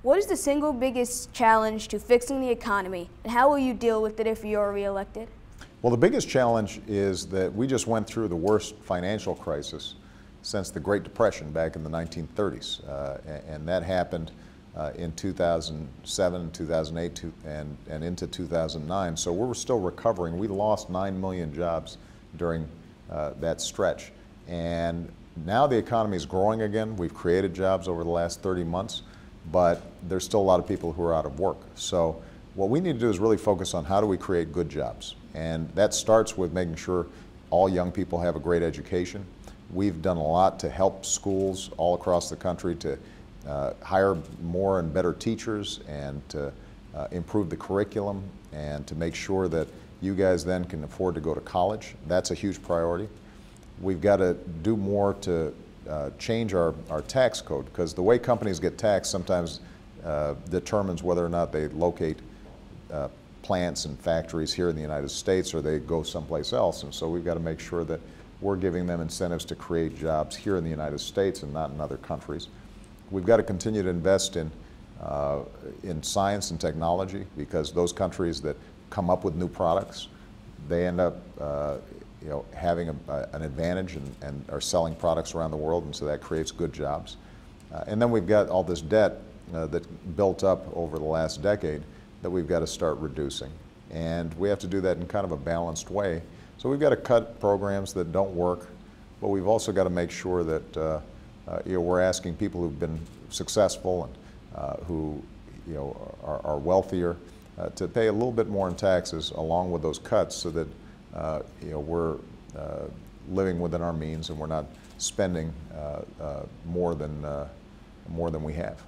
What is the single biggest challenge to fixing the economy, and how will you deal with it if you're reelected? Well, the biggest challenge is that we just went through the worst financial crisis since the Great Depression back in the 1930s, and that happened in 2007, 2008, and into 2009. So we're still recovering. We lost 9 million jobs during that stretch, and now the economy is growing again. We've created jobs over the last 30 months, but there's still a lot of people who are out of work. So what we need to do is really focus on how do we create good jobs, and that starts with making sure all young people have a great education. We've done a lot to help schools all across the country to hire more and better teachers and to improve the curriculum and to make sure that you guys then can afford to go to college. That's a huge priority. We've got to do more to change our tax code, because the way companies get taxed sometimes determines whether or not they locate plants and factories here in the United States or they go someplace else. And so we've got to make sure that we're giving them incentives to create jobs here in the United States and not in other countries. We've got to continue to invest in science and technology, because those countries that come up with new products, they end up having an advantage and are selling products around the world, and so that creates good jobs. And then we've got all this debt that built up over the last decade that we've got to start reducing. And we have to do that in kind of a balanced way. So we've got to cut programs that don't work, but we've also got to make sure that we're asking people who've been successful and who are wealthier to pay a little bit more in taxes along with those cuts, so that we're living within our means and we're not spending more than we have.